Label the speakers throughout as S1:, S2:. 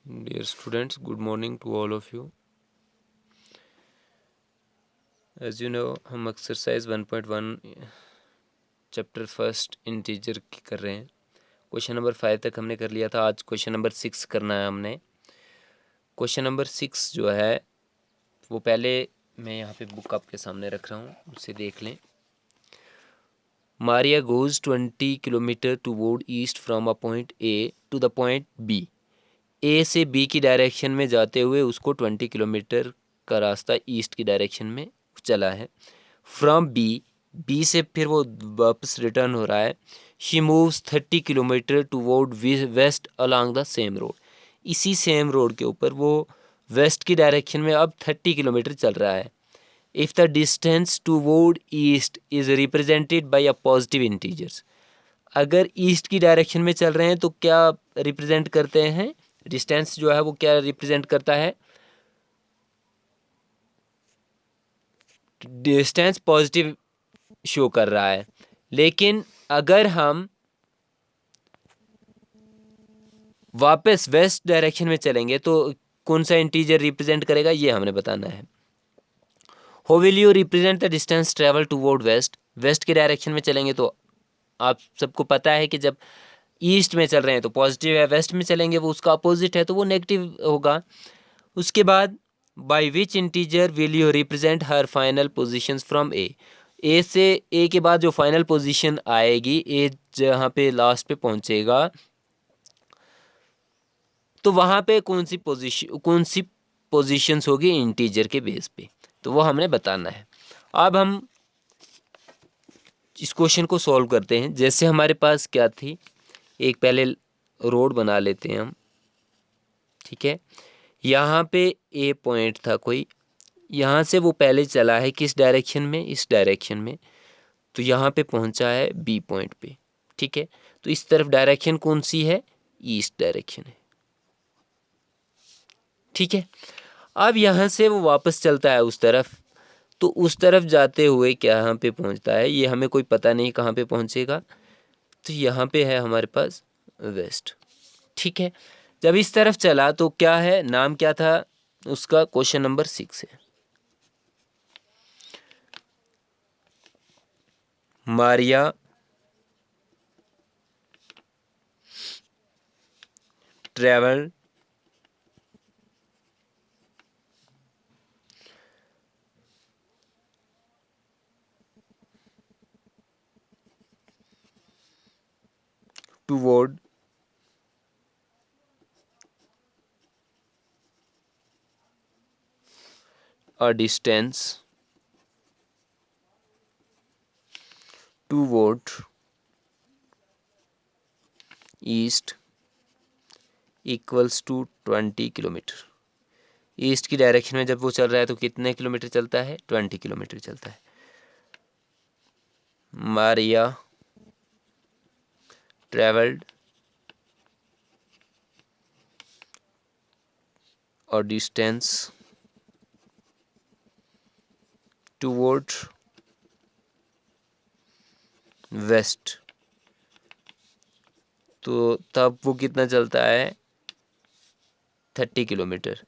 S1: Dear students, good morning to all of you. As you know, हम exercise 1.1 chapter first integer की कर रहे हैं। क्वेश्चन नंबर 5 तक हमने कर लिया था। आज क्वेश्चन नंबर 6 करना है हमने। क्वेश्चन नंबर 6 जो है वो पहले मैं यहाँ पे बुक आपके सामने रख रहा हूँ, उसे देख लें। Maria goes 20 kilometre toward east from a point A to the point B. A से बी की डायरेक्शन में जाते हुए उसको 20 किलोमीटर का रास्ता ईस्ट की डायरेक्शन में चला है। फ्रॉम बी, बी से फिर वो वापस रिटर्न हो रहा है। She moves 30 kilometre toward west along the same road. इसी सेम रोड के ऊपर वो वेस्ट की डायरेक्शन में अब 30 किलोमीटर चल रहा है। If the distance toward east is represented by a positive integers. अगर ईस्ट की डायरेक्शन में चल रहे हैं तो क्या रिप्रेजेंट करते हैं? डिस्टेंस जो है वो क्या रिप्रेजेंट करता है? डिस्टेंस पॉजिटिव शो कर रहा है। लेकिन अगर हम वापस वेस्ट डायरेक्शन में चलेंगे तो कौन सा इंटीजर रिप्रेजेंट करेगा, ये हमने बताना है। How will you represent the distance travel toward west? West के डायरेक्शन में चलेंगे तो आप सबको पता है कि जब ईस्ट में चल रहे हैं तो पॉजिटिव है, वेस्ट में चलेंगे वो उसका अपोजिट है तो वो नेगेटिव होगा। उसके बाद by which integer will you represent her final position from A? A से ए के बाद जो फाइनल पोजीशन आएगी, ए जहाँ पे लास्ट पे पहुँचेगा तो वहाँ पे कौन सी पोजीशंस होगी इंटीजर के बेस पे, तो वो हमने बताना है। अब हम इस क्वेश्चन को सॉल्व करते हैं। जैसे हमारे पास क्या थी, एक पहले रोड बना लेते हैं हम, ठीक है। यहाँ पे ए पॉइंट था कोई, यहाँ से वो पहले चला है किस डायरेक्शन में? इस डायरेक्शन में। तो यहाँ पे पहुँचा है बी पॉइंट पे, ठीक है। तो इस तरफ डायरेक्शन कौन सी है? ईस्ट डायरेक्शन है, ठीक है। अब यहाँ से वो वापस चलता है उस तरफ, तो उस तरफ जाते हुए क्या यहाँ पे पहुँचता है, ये हमें कोई पता नहीं कहाँ पे पहुँचेगा। तो यहाँ पे है हमारे पास वेस्ट, ठीक है। जब इस तरफ चला तो क्या है, नाम क्या था उसका? क्वेश्चन नंबर 6 है। Maria travel toward a distance toward east equals to 20 kilometre. East की डायरेक्शन में जब वो चल रहा है तो कितने किलोमीटर चलता है? 20 किलोमीटर चलता है। मारिया ट्रेवल्ड और डिस्टेंस टूवर्ड वेस्ट, तो तब वो कितना चलता है? 30 किलोमीटर।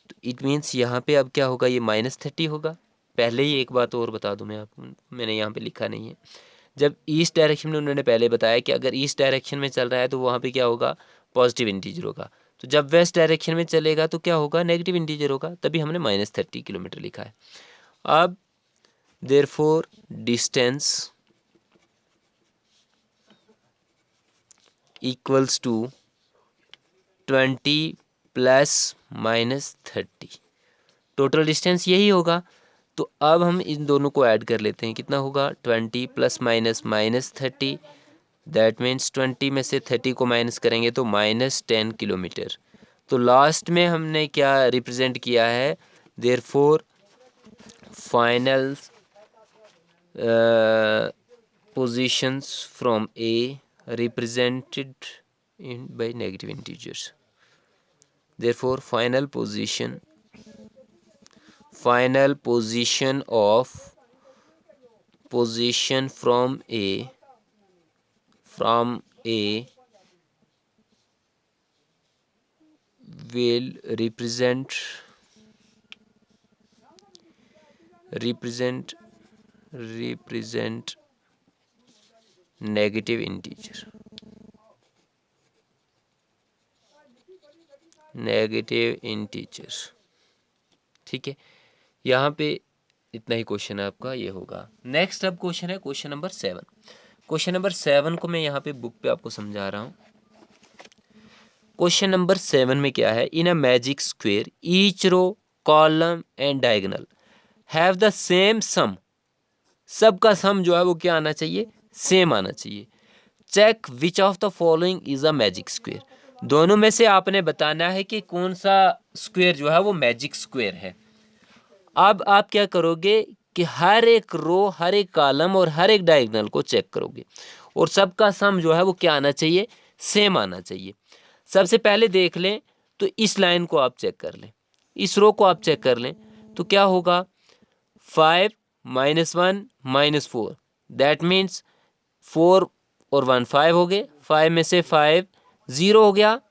S1: तो इट मीन्स यहाँ पे अब क्या होगा, ये -30 होगा। पहले ही एक बात और बता दूं मैं आपको, मैंने यहाँ पे लिखा नहीं है। जब ईस्ट डायरेक्शन में उन्होंने पहले बताया कि अगर ईस्ट डायरेक्शन में चल रहा है तो वहाँ पे क्या होगा? पॉजिटिव इंटीजर होगा। तो जब वेस्ट डायरेक्शन में चलेगा तो क्या होगा? नेगेटिव इंटीजर होगा। तभी हमने -30 किलोमीटर लिखा है। अब therefore distance equals to 20 plus -30, total distance यही होगा। तो अब हम इन दोनों को ऐड कर लेते हैं। कितना होगा? 20 प्लस -30, दैट मीन्स 20 में से 30 को माइनस करेंगे तो -10 किलोमीटर। तो लास्ट में हमने क्या रिप्रेजेंट किया है? Therefore final positions from A represented in by negative integers. Therefore final position of position from A will represent negative integer, ठीक है। यहाँ पे इतना ही क्वेश्चन है आपका, ये होगा। नेक्स्ट अब क्वेश्चन है क्वेश्चन नंबर 7। क्वेश्चन नंबर 7 को मैं यहाँ पे बुक पे आपको समझा रहा हूँ। क्वेश्चन नंबर 7 में क्या है, in a magic square each row column and diagonal have the same sum, सबका सम जो है वो क्या आना चाहिए, सेम आना चाहिए। Check which of the following is a magic square, दोनों में से आपने बताना है कि कौन सा स्क्वेयर जो है वो मैजिक स्क्वेयर है। अब आप क्या करोगे कि हर एक रो, हर एक कॉलम और हर एक डायगोनल को चेक करोगे और सबका सम जो है वो क्या आना चाहिए, सेम आना चाहिए। सबसे पहले देख लें तो इस लाइन को आप चेक कर लें, इस रो को आप चेक कर लें तो क्या होगा, 5 -1 -4, दैट मीन्स 4 और 1 5 हो गए, 5 में से 5 0 हो गया।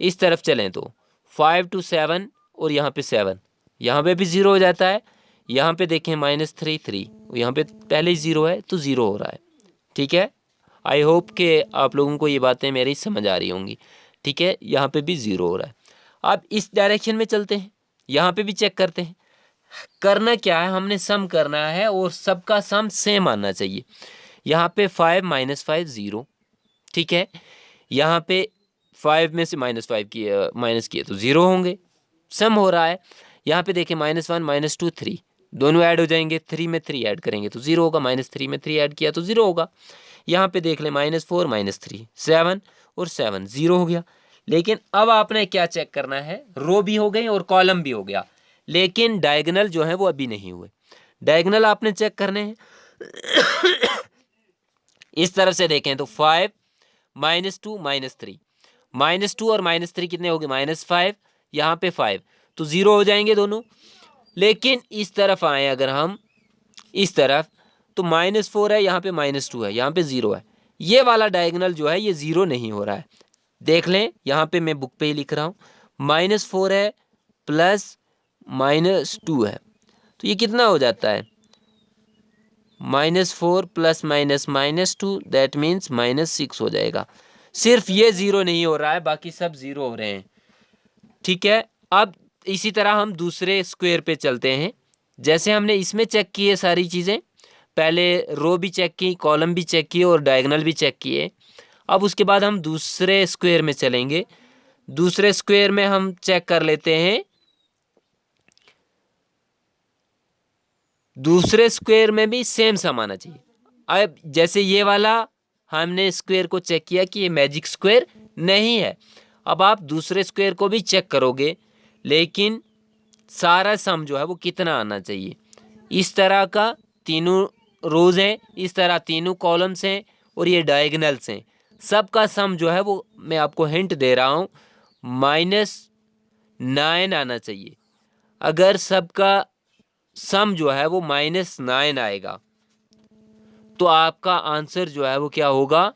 S1: इस तरफ चलें तो 5 to 7 और यहाँ पे 7, यहाँ पे भी 0 हो जाता है। यहाँ पे देखें -3 3, यहाँ पे पहले ही 0 है तो 0 हो रहा है, ठीक है। आई होप कि आप लोगों को ये बातें मेरी समझ आ रही होंगी, ठीक है। यहाँ पे भी 0 हो रहा है। अब इस डायरेक्शन में चलते हैं, यहाँ पे भी चेक करते हैं। करना क्या है, हमने सम करना है और सबका सम सेम आना चाहिए। यहाँ पे 5 -5 0, ठीक है। यहाँ पे 5 में से -5 किए माइनस किए तो 0 होंगे, सम हो रहा है। यहाँ पे देखें -1 -2 3, दोनों ऐड हो जाएंगे, 3 में 3 ऐड करेंगे तो 0 होगा, -3 में 3 ऐड किया तो 0 होगा। यहाँ पे देख लें -4 -3 7 और 7 0 हो गया। लेकिन अब आपने क्या चेक करना है, रो भी हो गई और कॉलम भी हो गया, लेकिन डायगोनल जो है वो अभी नहीं हुए। डायगोनल आपने चेक करने हैं। इस तरफ से देखें तो 5 -2 -3, -2 और -3 कितने हो गए, -5, यहाँ पे 5 तो 0 हो जाएंगे दोनों। लेकिन इस तरफ आए अगर हम, इस तरफ तो -4 है, यहाँ पे -2 है, यहाँ पे 0 है। ये वाला डायगोनल जो है ये 0 नहीं हो रहा है। देख लें, यहाँ पे मैं बुक पे ही लिख रहा हूँ, -4 है प्लस -2 है तो ये कितना हो जाता है, -4 प्लस -2, दैट मीन्स -6 हो जाएगा। सिर्फ ये 0 नहीं हो रहा है, बाकी सब 0 हो रहे हैं, ठीक है। अब इसी तरह हम दूसरे स्क्वायर पे चलते हैं। जैसे हमने इसमें चेक किए सारी चीज़ें, पहले रो भी चेक की, कॉलम भी चेक किए और डायगोनल भी चेक किए। अब उसके बाद हम दूसरे स्क्वायर में चलेंगे। दूसरे स्क्वायर में हम चेक कर लेते हैं, दूसरे स्क्वायर में भी सेम सम आना चाहिए। अब जैसे ये वाला हमने स्क्वायर को चेक किया कि ये मैजिक स्क्वायर नहीं है। अब आप दूसरे स्क्वायर को भी चेक करोगे, लेकिन सारा सम जो है वो कितना आना चाहिए। इस तरह का तीनों रोज हैं, इस तरह तीनों कॉलम्स हैं और ये डायगोनल्स हैं। सबका सम जो है वो मैं आपको हिंट दे रहा हूँ, -9 आना चाहिए। अगर सबका सम जो है वो -9 आएगा तो आपका आंसर जो है वो क्या होगा,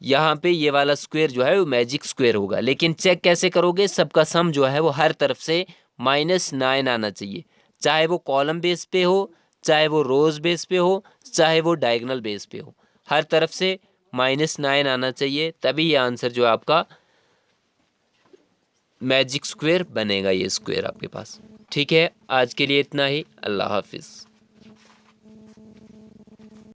S1: यहाँ पे ये वाला स्क्वायर जो है वो मैजिक स्क्वायर होगा। लेकिन चेक कैसे करोगे, सबका सम जो है वो हर तरफ से -9 आना चाहिए, चाहे वो कॉलम बेस पे हो, चाहे वो रोज बेस पे हो, चाहे वो डायगोनल बेस पे हो, हर तरफ से -9 आना चाहिए, तभी ये आंसर जो है आपका मैजिक स्क्वायर बनेगा, ये स्क्वायर आपके पास। ठीक है, आज के लिए इतना ही। अल्लाह हाफिज़।